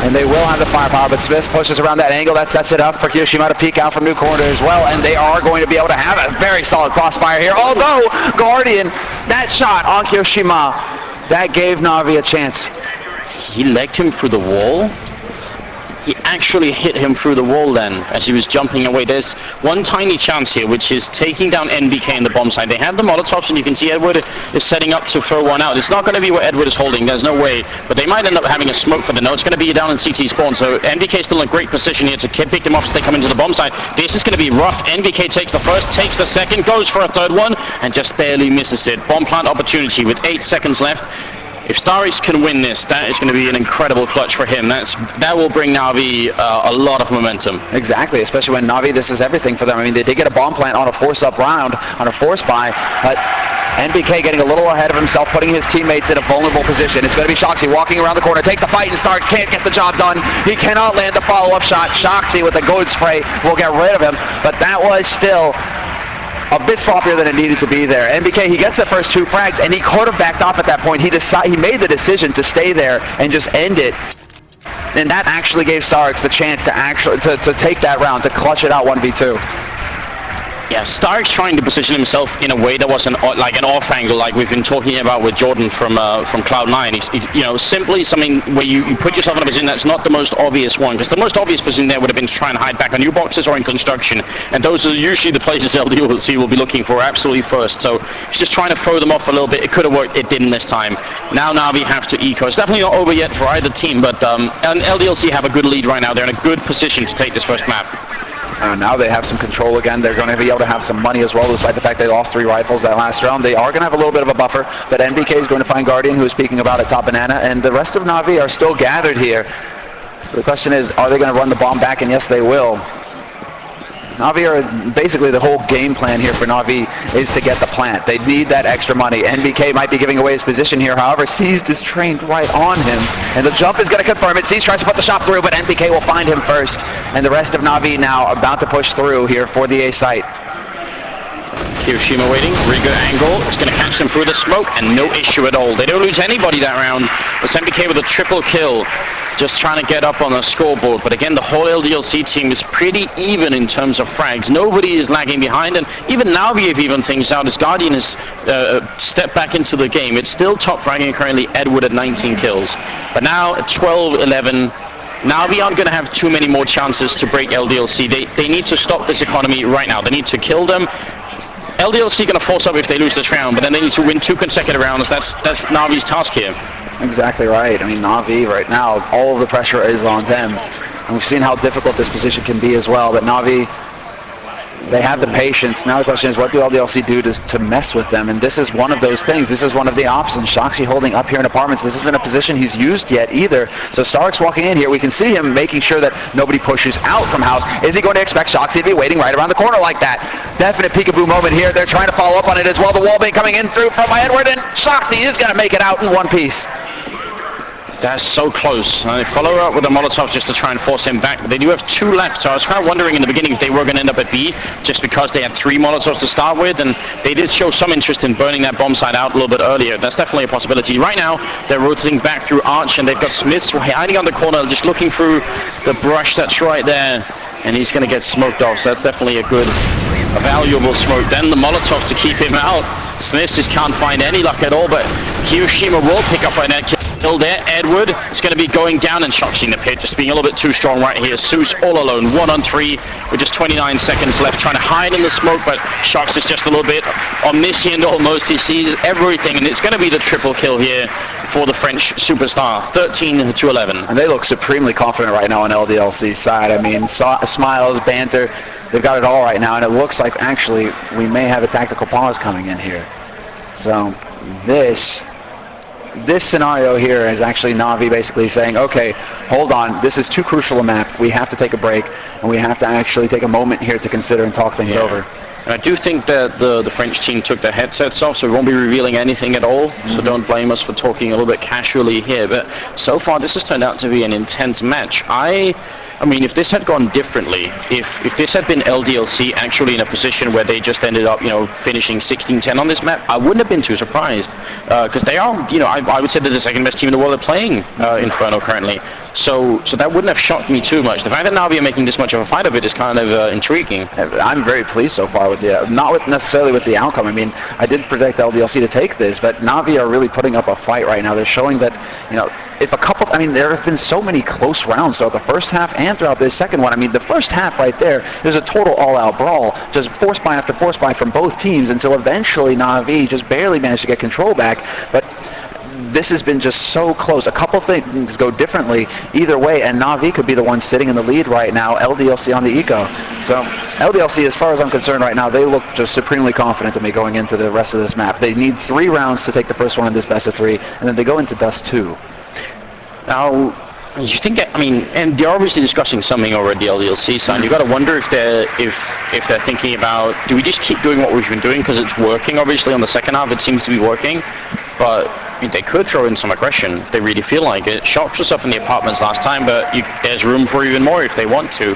and they will have the firepower, but Smith pushes around that angle. That sets it up for Kiyoshima to peek out from new corner as well, and they are going to be able to have a very solid crossfire here. Although, Guardian, that shot on Kiyoshima, that gave Na'Vi a chance. He legged him through the wall? He actually hit him through the wall then, as he was jumping away. There's one tiny chance here, which is taking down NBK in the bomb side. They have the Molotovs, and you can see Edward is setting up to throw one out. It's not going to be what Edward is holding, there's no way, but they might end up having a smoke for the no. It's going to be down in CT spawn, so NBK is still in a great position here to pick them up as they come into the bomb side. This is going to be rough. NBK takes the first, takes the second, goes for a third one, and just barely misses it. Bomb plant opportunity with 8 seconds left. If Starix can win this, that is going to be an incredible clutch for him. That will bring Na'Vi a lot of momentum. Exactly, especially when Na'Vi, this is everything for them. I mean, they did get a bomb plant on a force-up round, on a force buy, but NBK getting a little ahead of himself, putting his teammates in a vulnerable position. It's going to be Shoxy walking around the corner, take the fight, and Starks can't get the job done. He cannot land the follow-up shot. Shoxy with a good spray will get rid of him, but that was still a bit sloppier than it needed to be there. NBK, he gets the first 2 frags, and he could have backed off at that point. He made the decision to stay there and just end it. And that actually gave Starks the chance to take that round, to clutch it out 1v2. Yeah, Stark's trying to position himself in a way that was an off angle, like we've been talking about with Jordan from Cloud9. He's simply something where you put yourself in a position that's not the most obvious one, because the most obvious position there would have been to try and hide back on new boxes or in construction, and those are usually the places LDLC will be looking for absolutely first. So he's just trying to throw them off a little bit. It could have worked, it didn't this time. Now Na'Vi have to eco. It's definitely not over yet for either team, but and LDLC have a good lead right now. They're in a good position to take this first map. Now they have some control again. They're going to be able to have some money as well, despite the fact they lost 3 rifles that last round. They are going to have a little bit of a buffer, but NBK is going to find Guardian, who is speaking about at top banana, and the rest of Na'Vi are still gathered here. The question is, are they going to run the bomb back? And yes, they will. Na'Vi are basically the whole game plan here for Na'Vi is to get the plant. They need that extra money. NBK might be giving away his position here. However, Seized is trained right on him, and the jump is going to confirm it. Seized tries to put the shot through, but NBK will find him first, and the rest of Na'Vi now about to push through here for the A site. Hiroshima waiting, really good angle. It's going to catch them through the smoke, and no issue at all. They don't lose anybody that round. It's NBK with a triple kill, just trying to get up on the scoreboard. But again, the whole LDLC team is pretty even in terms of frags. Nobody is lagging behind, and even Na'Vi have even things out as Guardian has stepped back into the game. It's still top fragging currently, Edward at 19 kills. But now at 12-11, Na'Vi aren't going to have too many more chances to break LDLC. They need to stop this economy right now. They need to kill them. LDLC going to force up if they lose this round, but then they need to win 2 consecutive rounds. That's Na'Vi's task here. Exactly right. I mean, Na'Vi right now, all of the pressure is on them. And we've seen how difficult this position can be as well. But Na'Vi, they have the patience. Now the question is, what do LDLC do to mess with them? And this is one of those things. This is one of the options. Shoxy holding up here in apartments. This isn't a position he's used yet either. So Stark's walking in here. We can see him making sure that nobody pushes out from house. Is he going to expect Shoxy to be waiting right around the corner like that? Definite peekaboo moment here. They're trying to follow up on it as well. The wallbang coming in through from Edward, and Shoxy is going to make it out in one piece. That's so close. They follow up with a Molotov just to try and force him back. But they do have 2 left, so I was kind of wondering in the beginning if they were going to end up at B, just because they had 3 Molotovs to start with, and they did show some interest in burning that bomb site out a little bit earlier. That's definitely a possibility. Right now, they're rotating back through Arch, and they've got Smiths hiding on the corner, just looking through the brush that's right there, and he's going to get smoked off, so that's definitely a valuable smoke. Then the Molotov to keep him out. Smiths just can't find any luck at all, but Hiroshima will pick up a net kill there. Edward is going to be going down and Shoxy in the pit, just being a little bit too strong right here. Zeus all alone, 1-on-3 with just 29 seconds left, trying to hide in the smoke, but Shox is just a little bit omniscient almost. He sees everything, and it's going to be the triple kill here for the French superstar, 13-11. And they look supremely confident right now on LDLC's side. I mean, smiles, banter, they've got it all right now, and it looks like actually we may have a tactical pause coming in here. So this scenario here is actually Na'Vi basically saying, okay, hold on, this is too crucial a map. We have to take a break, and we have to actually take a moment here to consider and talk things over. And I do think that the French team took their headsets off, so we won't be revealing anything at all. So don't blame us for talking a little bit casually here. But so far, this has turned out to be an intense match. I mean, if this had gone differently, if this had been LDLC actually in a position where they just ended up, finishing 16-10 on this map, I wouldn't have been too surprised. Because they are, I would say they're the second best team in the world at playing Inferno currently. So that wouldn't have shocked me too much. The fact that Na'Vi are making this much of a fight of it is kind of intriguing. I'm very pleased so far with not necessarily with the outcome. I mean, I did predict LDLC to take this, but Na'Vi are really putting up a fight right now. They're showing that, there have been so many close rounds throughout the first half and throughout this second one. I mean, the first half right there, there's a total all-out brawl, just force buy after force buy from both teams until eventually Na'Vi just barely managed to get control back. But this has been just so close. A couple things go differently either way, and Na'Vi could be the one sitting in the lead right now, LDLC on the eco. So LDLC, as far as I'm concerned right now, they look just supremely confident to me going into the rest of this map. They need 3 rounds to take the first one in this best of 3, and then they go into Dust 2. Now, you think, and they're obviously discussing something over at the LDLC side. You got to wonder if they're thinking about, do we just keep doing what we've been doing because it's working? Obviously, on the second half, it seems to be working, but they could throw in some aggression if they really feel like it. Shox was up in the apartments last time, but there's room for even more if they want to.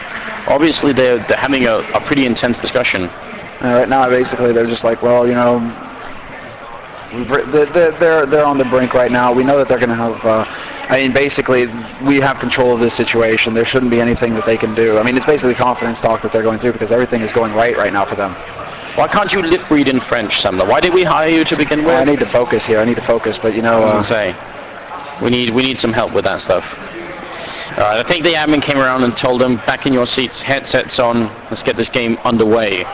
Obviously, they're having a pretty intense discussion. Right now, basically, they're just like, well, they're on the brink right now. We know that they're going to have. Basically, we have control of this situation. There shouldn't be anything that they can do. It's basically confidence talk that they're going through because everything is going right now for them. Why can't you lip read in French, Samler? Why did we hire you to begin with? I need to focus here. I need to focus, but you know... I was gonna say, we need some help with that stuff. Alright, I think the admin came around and told them, back in your seats, headsets on, let's get this game underway.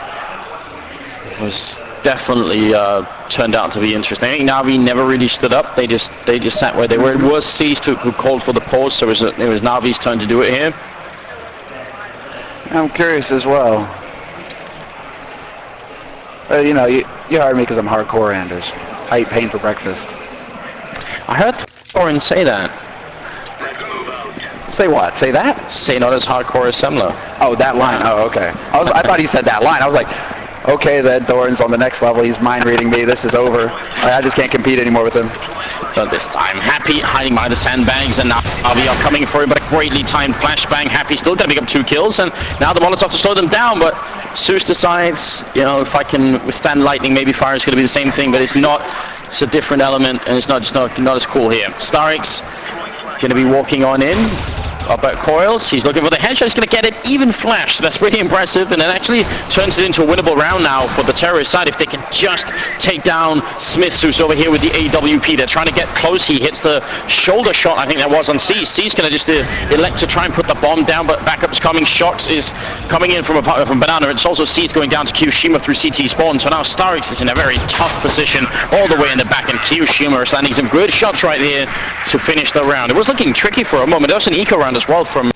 It was definitely turned out to be interesting. I think Na'Vi never really stood up. They just sat where they were. It was Cease who called for the pause, so it was Na'Vi's turn to do it here. I'm curious as well. You know, you hired me because I'm hardcore, Anders. I eat pain for breakfast. I heard Thorin say that. Say what? Say that? Say not as hardcore as Semler. Oh, that line. Oh, okay. I thought he said that line. I was like, okay, then Thorin's on the next level. He's mind reading me. This is over. I just can't compete anymore with him. But this time, Happy hiding behind the sandbags, and now Na'Vi are coming for him, but a greatly timed flashbang. Happy still going to pick up 2 kills, and now the Molotov to slow them down, but Zeus decides, you know, if I can withstand lightning, maybe fire is going to be the same thing, but it's not. It's a different element, and it's not as cool here. Starix going to be walking on in. Up at Coils, he's looking for the headshot, he's going to get it even flash, so that's pretty impressive, and it actually turns it into a winnable round now for the terrorist side if they can just take down Smith, who's over here with the AWP. They're trying to get close. He hits the shoulder shot, I think that was on Cease. Cease going to just elect to try and put the bomb down, but backup's coming. Shox is coming in from Banana. It's also Cease going down to Kyoshima through CT spawn, so now Starix is in a very tough position all the way in the back, and Kyoshima is landing some good shots right here to finish the round. It was looking tricky for a moment. There was an eco round as well from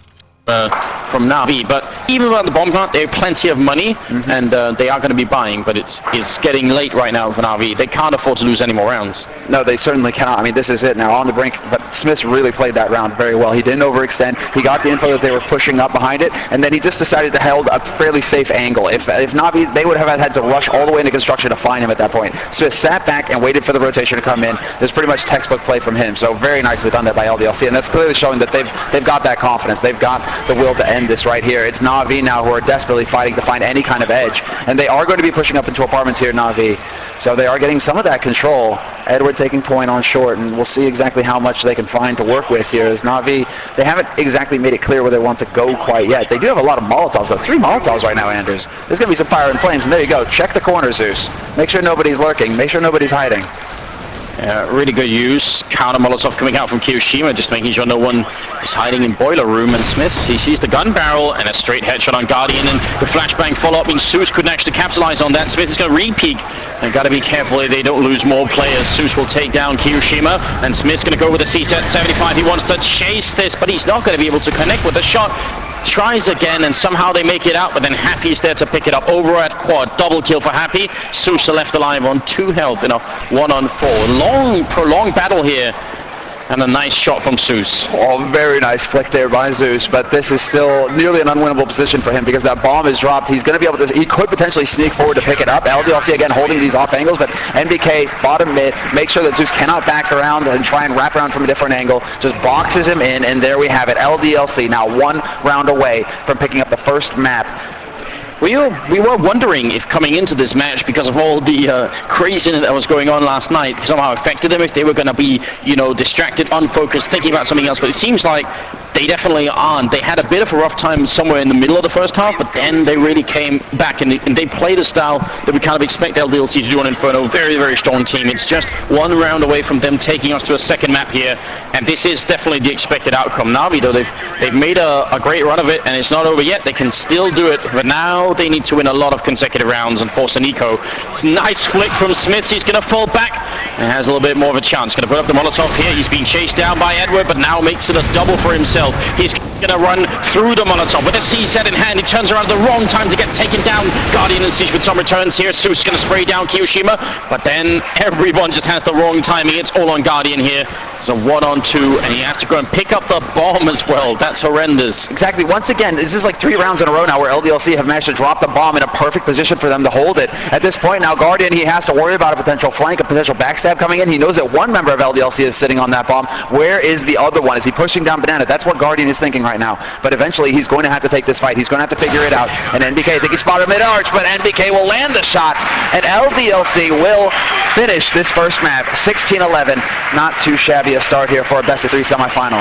Na'Vi, but even without the bomb plant, they have plenty of money, and they are going to be buying, but it's getting late right now for Na'Vi. They can't afford to lose any more rounds. No, they certainly cannot. I mean, this is it now, on the brink, but Smith really played that round very well. He didn't overextend. He got the info that they were pushing up behind it, and then he just decided to hold a fairly safe angle. If Na'Vi, they would have had to rush all the way into construction to find him at that point. Smith sat back and waited for the rotation to come in. There's pretty much textbook play from him, so very nicely done there by LDLC, and that's clearly showing that they've got that confidence. They've got the will to end this right here. It's Na'Vi now who are desperately fighting to find any kind of edge, and they are going to be pushing up into apartments here, Na'Vi, so they are getting some of that control. Edward taking point on short, and we'll see exactly how much they can find to work with here. As Na'Vi, they haven't exactly made it clear where they want to go quite yet. They do have a lot of Molotovs, though. 3 Molotovs right now, Anders. There's going to be some fire and flames, and there you go. Check the corner, Zeus. Make sure nobody's lurking. Make sure nobody's hiding. Really good use. Counter Molotov coming out from Kyoshima, just making sure no one is hiding in Boiler Room. And Smith, he sees the gun barrel and a straight headshot on Guardian, and the flashbang follow-up means Zeus couldn't actually capitalize on that. Smith is going to re-peek, and got to be careful they don't lose more players. Zeus will take down Kyoshima, and Smith's going to go with a CSET 75. He wants to chase this, but he's not going to be able to connect with the shot. Tries again, and somehow they make it out, but then Happy's there to pick it up. Over at quad, double kill for Happy. Sousa left alive on 2 health in a 1-on-4. Long, prolonged battle here, and a nice shot from Zeus. Oh, very nice flick there by Zeus, but this is still nearly an unwinnable position for him because that bomb is dropped. He's going to be able to, he could potentially sneak forward to pick it up. LDLC again holding these off angles, but NBK bottom mid, make sure that Zeus cannot back around and try and wrap around from a different angle, just boxes him in, and there we have it. LDLC now 1 round away from picking up the first map. We were wondering if coming into this match, because of all the craziness that was going on last night, somehow affected them, if they were going to be, you know, distracted, unfocused, thinking about something else. But it seems like they definitely aren't. They had a bit of a rough time somewhere in the middle of the first half, but then they really came back, and they played a style that we kind of expect LDLC to do on Inferno. Very, very strong team. It's just 1 round away from them taking us to a second map here, and this is definitely the expected outcome. Na'Vi, though, they've made a great run of it, and it's not over yet. They can still do it, but now they need to win a lot of consecutive rounds and force an eco. Nice flick from Smith. He's going to fall back and has a little bit more of a chance. Going to put up the Molotov here. He's being chased down by Edward, but now makes it a double for himself. He's going to run through the Molotov with a CZ in hand. He turns around at the wrong time to get taken down. Guardian and Siege with some returns here. Zeus going to spray down Kyoshima, but then everyone just has the wrong timing. It's all on Guardian here. It's a 1-on-2, and he has to go and pick up the bomb as well. That's horrendous. Exactly. Once again, this is like 3 rounds in a row now where LDLC have managed to drop the bomb in a perfect position for them to hold it. At this point now, Guardian, he has to worry about a potential flank, a potential backstab coming in. He knows that 1 member of LDLC is sitting on that bomb. Where is the other one? Is he pushing down Banana? That's what Guardian is thinking right now. But eventually, he's going to have to take this fight. He's going to have to figure it out. And NBK, I think he spotted mid-arch, but NBK will land the shot, and LDLC will finish this first map, 16-11. Not too shabby a start here for a best-of-3 semifinal.